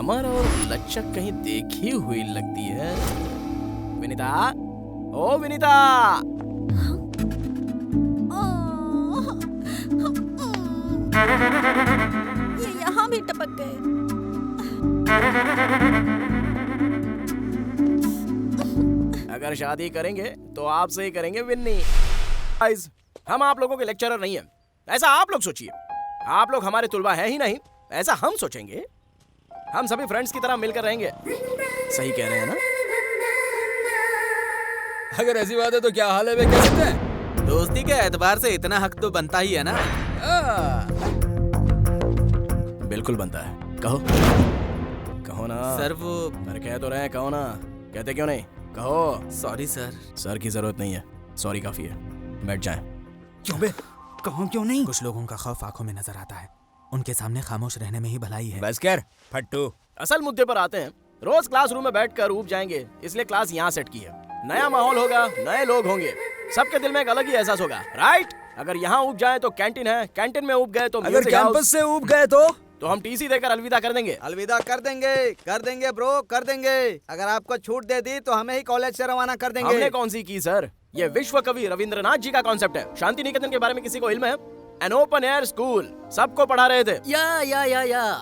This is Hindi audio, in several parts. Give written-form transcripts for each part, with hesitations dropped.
कमर और लचक कहीं देखी हुई लगती है। विनीता, ओ विनीता। ये यहाँ भी टपक गए। अगर शादी करेंगे तो आपसे ही करेंगे विन्नी। गाइस, हम आप लोगों के लेक्चरर नहीं है, ऐसा आप लोग सोचिए। आप लोग हमारे तुलबा है ही नहीं, ऐसा हम सोचेंगे। हम सभी फ्रेंड्स की तरह मिलकर रहेंगे। सही कह रहे हैं ना? अगर ऐसी बात है तो क्या हाल है वे कह सकते हैं? दोस्ती के एतबार से इतना हक तो बनता ही है ना। बिल्कुल बनता है। कहो कहो ना सर वो अरे कह तो रहे हैं, कहो ना। कहते क्यों नहीं? कहो। Sorry sir. सर की जरूरत नहीं है, सॉरी काफी है। बैठ जाएं। क्यों बे? कहो क्यों नहीं? कुछ लोगों का खौफ आंखों में नजर आता है, उनके सामने खामोश रहने में ही भलाई है। बस कर फट्टू। असल मुद्दे पर आते हैं। रोज क्लासरूम में बैठकर ऊब जाएंगे, इसलिए क्लास यहाँ सेट की है। नया माहौल होगा, नए लोग होंगे, सबके दिल में एक अलग ही एहसास होगा, राइट? अगर यहाँ ऊब जाए तो कैंटीन है, कैंटीन में ऊब गए तो अगर म्यूजिक हाउस, कैंपस से ऊब गए तो हम टीसी देकर अलविदा कर देंगे। अलविदा कर देंगे ब्रो, कर देंगे। अगर आपको छूट दे दी तो हमें ही कॉलेज से रवाना कर देंगे। हमने कौन सी की सर? ये विश्व कवि रविंद्रनाथ जी का कॉन्सेप्ट है। शांति निकेतन के बारे में किसी को इल्म है? एन ओपन एयर स्कूल, सबको पढ़ा रहे थे।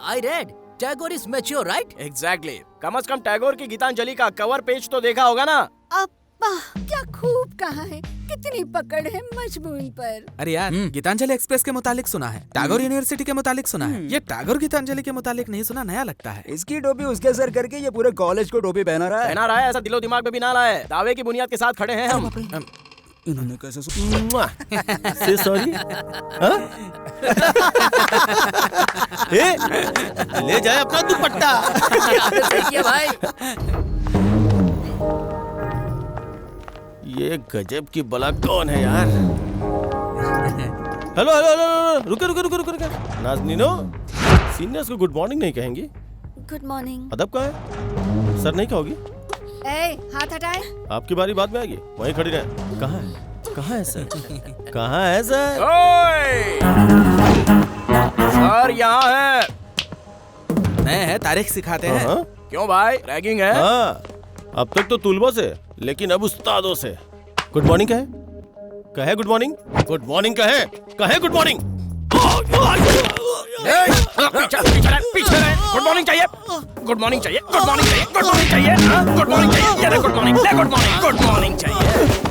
I read. Tagore is mature, right? Exactly. कम से कम टैगोर की गीतांजलि का कवर पेज तो देखा होगा ना? अब्बा क्या खूब कहा है, कितनी पकड़ है मजमून पर। अरे यार, गीतांजलि एक्सप्रेस के मुतालिक सुना है, टैगोर यूनिवर्सिटी के मुतालिक सुना है, ये टैगोर गीतांजलि के मुतालिक नहीं सुना, नया लगता है। इसकी टोपी उसके सर करके ये पूरे कॉलेज को टोपी पहना रहा है। पहना रहा है, ऐसा दिलो दिमाग में भी ना लाए। दावे की बुनियाद के साथ खड़े हैं हम। इन्होंने कैसे से सॉरी? ले जाए अपना दुपट्टा। देखिए भाई, ये गजब की बला कौन है यार? हेलो हेलो हेलो, रुको। नाज़नीनो, सीनियर्स को गुड मॉर्निंग नहीं कहेंगी? Good morning. अदब कहाँ है? सर नहीं कहोगी? हाथ हटाए। आपकी बारी बाद में आएगी, वहीं खड़ी रहे। कहाँ है सर? कहाँ है सर? ओए! सर यहाँ है। नए हैं, तारीख सिखाते हैं। हाँ। क्यों भाई, रैगिंग है? हाँ, अब तक तो तुलबों से, लेकिन अब उस्तादों से। गुड मॉर्निंग कहे गुड मॉर्निंग। गुड मॉर्निंग कहे गुड मॉर्निंग। पीछे रहे। गुड मॉर्निंग चाहिए, गुड मॉर्निंग चाहिए, गुड मॉर्निंग चाहिए, गुड मॉर्निंग चाहिए, गुड मॉर्निंग चाहिए, ये ले गुड मॉर्निंग, ले गुड मॉर्निंग चाहिए।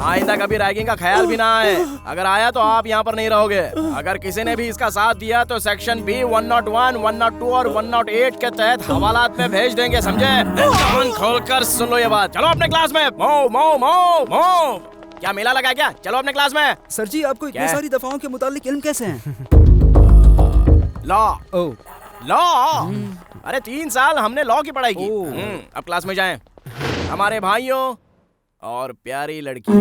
आइंदा कभी रैगिंग का ख्याल भी ना आए। अगर आया तो आप यहाँ पर नहीं रहोगे। अगर किसी ने भी इसका साथ दिया तो सेक्शन बी 101, 102 और 108 के तहत हवालात में भेज देंगे, समझे? कान खोलकर सुन लो ये बात। चलो अपने क्लास में। मो क्या मेला लगा क्या? चलो अपने क्लास में। सर जी, आपको इतनी सारी दफाओं के मुतालिक इल्म कैसे है? लॉ। अरे 3 साल हमने लॉ की पढ़ाई की। अब क्लास में जाएं। हमारे भाइयों और प्यारी लड़कियों,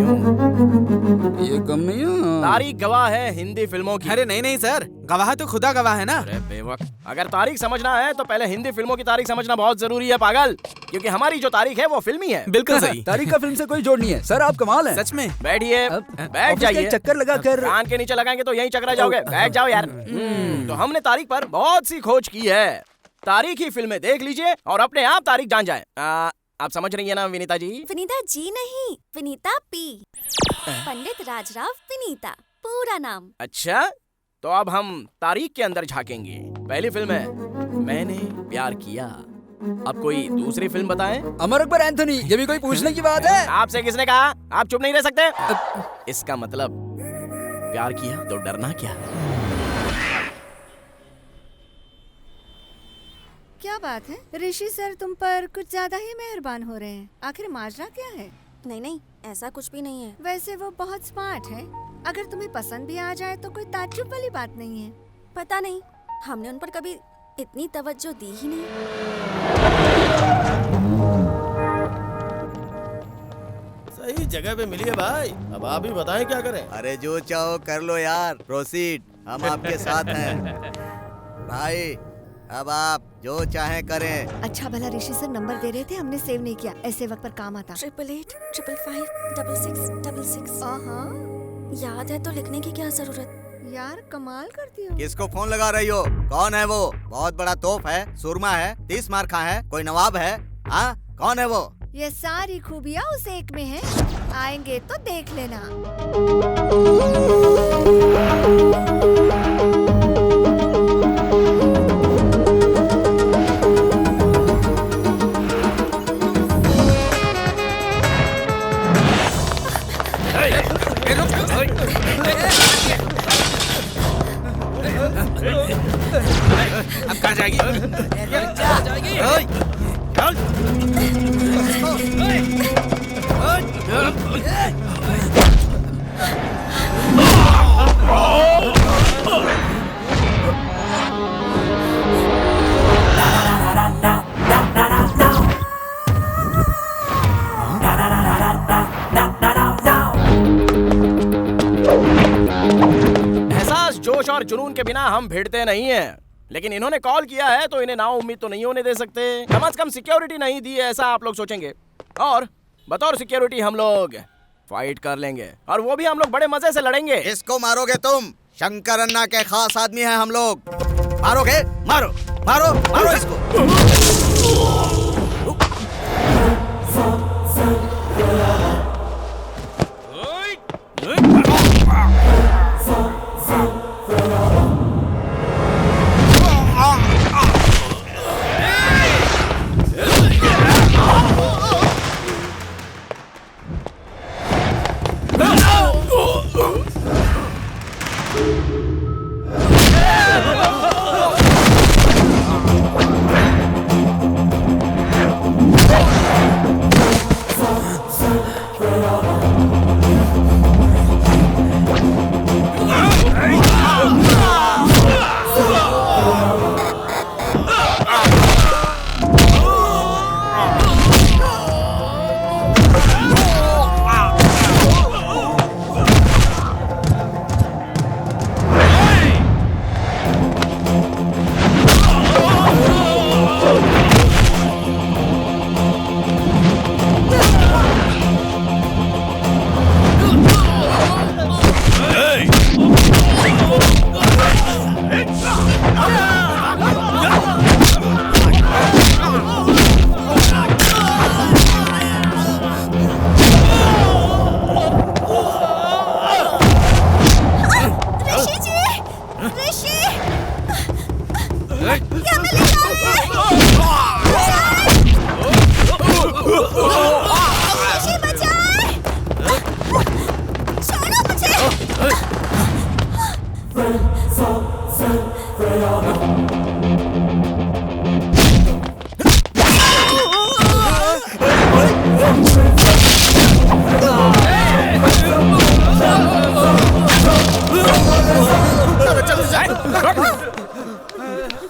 ये कम नहीं है। तारीख गवाह है हिंदी फिल्मों की। अरे नहीं सर, गवाह तो खुदा गवाह है ना। अरे बेवकूफ, अगर तारीख समझना है तो पहले हिंदी फिल्मों की तारीख समझना बहुत जरूरी है पागल, क्योंकि हमारी जो तारीख है वो फिल्मी है। बिल्कुल सही। तारीख का फिल्म से कोई जोड़ नहीं है। सर आप कमाल है। सच में। बैठिए, बैठ जाइए। चक्कर लगा कर कान के नीचे लगाएंगे तो यहीं चकरा जाओगे। बैठ जाओ यार। तो हमने तारीख पर बहुत सी खोज की है। तारीखी फिल्में देख लीजिए और अपने आप तारीख जान जाए। आप समझ रही है ना विनीता जी? विनीता जी नहीं, विनीता पी। पंडित राजराव विनीता, पूरा नाम। अच्छा, तो अब हम तारीख के अंदर झांकेंगे। पहली फिल्म है मैंने प्यार किया। अब कोई दूसरी फिल्म बताएं? अमर अकबर एंथोनी, ये भी कोई पूछने की बात है? आपसे किसने कहा? आप चुप नहीं रह सकते? इसका मतलब प्यार किया तो डरना क्या? क्या बात है ऋषि सर, तुम पर कुछ ज्यादा ही मेहरबान हो रहे हैं। आखिर माजरा क्या है? नहीं, ऐसा कुछ भी नहीं है। वैसे वो बहुत स्मार्ट है। अगर तुम्हें पसंद भी आ जाए तो कोई ताज्जुब वाली बात नहीं है। पता नहीं, हमने उन पर कभी इतनी तवज्जो दी ही नहीं। सही जगह पे मिली है भाई। अब आप ही बताएं क्या करें। अरे जो चाहो कर लो यार, प्रोसीड, हम आपके साथ हैं। भाई अब आप जो चाहें करें। अच्छा भला ऋषि सर नंबर दे रहे थे, हमने सेव नहीं किया, ऐसे वक्त पर काम आता। 8885556666। याद है तो लिखने की क्या जरूरत। यार कमाल करती हो। किसको फोन लगा रही हो? कौन है वो? बहुत बड़ा तोप है, सुरमा है, 30 मार खा है, कोई नवाब है? हाँ, कौन है वो? ये सारी खूबियाँ उस एक में है, आएंगे तो देख लेना। अब कहाँ जाएगी? एहसास, जोश और जुनून के बिना हम भिड़ते नहीं हैं। लेकिन इन्होंने कॉल किया है तो इन्हें नाउम्मीद तो नहीं होने दे सकते। कम से कम सिक्योरिटी नहीं दी है ऐसा आप लोग सोचेंगे, और बतौर सिक्योरिटी हम लोग फाइट कर लेंगे, और वो भी हम लोग बड़े मजे से लड़ेंगे। इसको मारोगे तुम? शंकर अन्ना के खास आदमी हैं हम लोग। मारोगे? मारो मारो मारो इसको।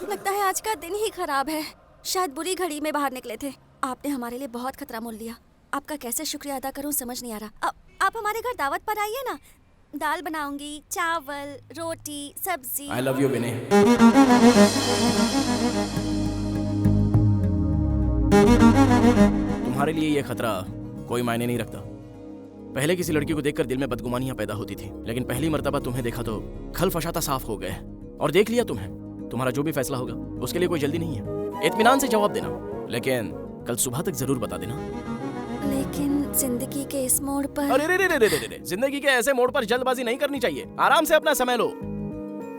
लगता है आज का दिन ही खराब है। शायद बुरी घड़ी में बाहर निकले थे। आपने हमारे लिए बहुत खतरा मोल लिया। आपका कैसे शुक्रिया अदा करूं समझ नहीं आ रहा। आप हमारे घर दावत पर आइए ना, दाल बनाऊंगी, चावल, रोटी, सब्जी। I love you, विनय। तुम्हारे लिए ये खतरा कोई मायने नहीं रखता। पहले किसी लड़की को देखकर दिल में बदगुमानियां पैदा होती थी, लेकिन पहली मर्तबा तुम्हें देखा तो खल फशाता साफ हो गए और देख लिया तुम्हें। तुम्हारा जो भी फैसला होगा उसके लिए कोई जल्दी नहीं है। इत्मीनान से जवाब देना, लेकिन कल सुबह तक जरूर बता देना। लेकिन जिंदगी के इस मोड़ पर। अरे रे रे रे रे रे, जिंदगी के ऐसे मोड़ पर जल्दबाजी नहीं करनी चाहिए। आराम से अपना समय लो,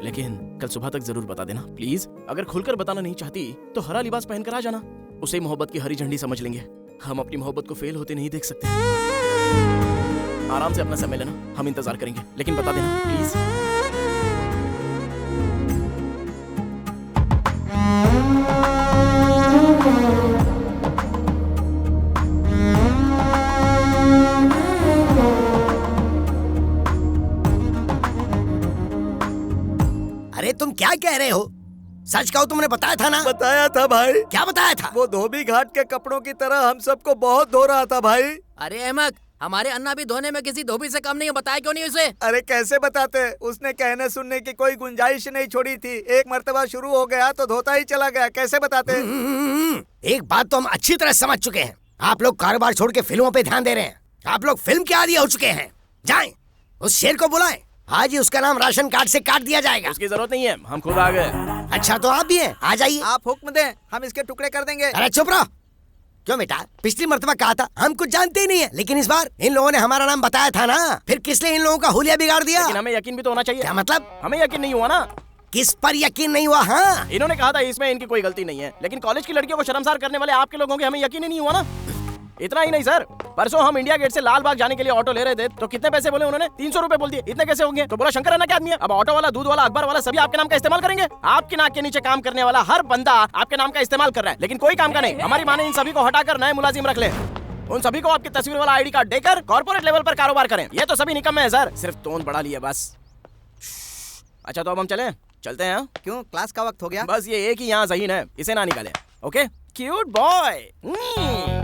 लेकिन कल सुबह तक जरूर बता देना प्लीज। अगर खुलकर बताना नहीं चाहती तो हरा लिबास पहनकर आ जाना। उसे मोहब्बत की हरी झंडी समझ लेंगे। हम अपनी मोहब्बत को फेल होते नहीं देख सकते। आराम से अपना समय लेना, हम इंतजार करेंगे, लेकिन बता देना प्लीज। अरे तुम क्या कह रहे हो? सच कहो, तुमने बताया था ना? बताया था भाई। क्या बताया था? वो धोबी घाट के कपड़ों की तरह हम सबको बहुत धो रहा था भाई। अरे अहमद, हमारे अन्ना भी धोने में किसी धोबी से कम नहीं है। बताया क्यों नहीं उसे? अरे कैसे बताते? उसने कहने सुनने की कोई गुंजाइश नहीं छोड़ी थी। एक मर्तबा शुरू हो गया तो धोता ही चला गया। कैसे बताते? एक बात तो हम अच्छी तरह समझ चुके हैं, आप लोग कारोबार छोड़ के फिल्मों पे ध्यान दे रहे हैं। आप लोग फिल्म के आदी हो चुके हैं। जाएं, उस शेर को बुलाएं, आज ही उसका नाम राशन कार्ड से काट दिया जाएगा। उसकी जरूरत नहीं है, हम खुद आ गए। अच्छा तो आप भी हैं, आ जाइए। आप हुक्म दें, हम इसके टुकड़े कर देंगे। अरे चुप रहो। क्यों बेटा, पिछली मर्तबा कहा था हम कुछ जानते ही नहीं है, लेकिन इस बार इन लोगों ने हमारा नाम बताया था ना, फिर किस लिए इन लोगों का हुलिया बिगाड़ दिया? लेकिन हमें यकीन भी तो होना चाहिए। क्या मतलब? हमें यकीन नहीं हुआ ना। किस पर यकीन नहीं हुआ? हाँ, इन्होंने कहा था इसमें इनकी कोई गलती नहीं है, लेकिन कॉलेज की लड़कियों को शर्मसार करने वाले आपके लोगों के हमें यकीन ही नहीं हुआ ना। इतना ही नहीं सर, परसों हम इंडिया गेट से लाल बाग जाने के लिए ऑटो ले रहे थे, तो कितने पैसे बोले उन्होंने? 300 रुपए बोल दिए। इतने कैसे होंगे? तो बोला शंकर है ना क्या आदमी है। अब ऑटो वाला, दूध वाला, अखबार वाला सभी आपके नाम का इस्तेमाल करेंगे। आपकी नाक के नीचे काम करने वाला हर बंदा आपके नाम का इस्तेमाल कर रहा है, लेकिन कोई काम का नहीं। हमारी माने इन सभी को हटाकर नए मुलाजिम रख ले। उन सभी को आपकी तस्वीर वाला आईडी कार्ड देकर कॉर्पोरेट लेवल पर कारोबार करें। ये तो सभी निकम्मे हैं सर, सिर्फ टोन बढ़ा लिया बस। अच्छा तो अब हम चलते हैं। क्यों, क्लास का वक्त हो गया? बस ये एक ही यहाँ ज़हीन है, इसे ना निकाले। Okay, cute boy.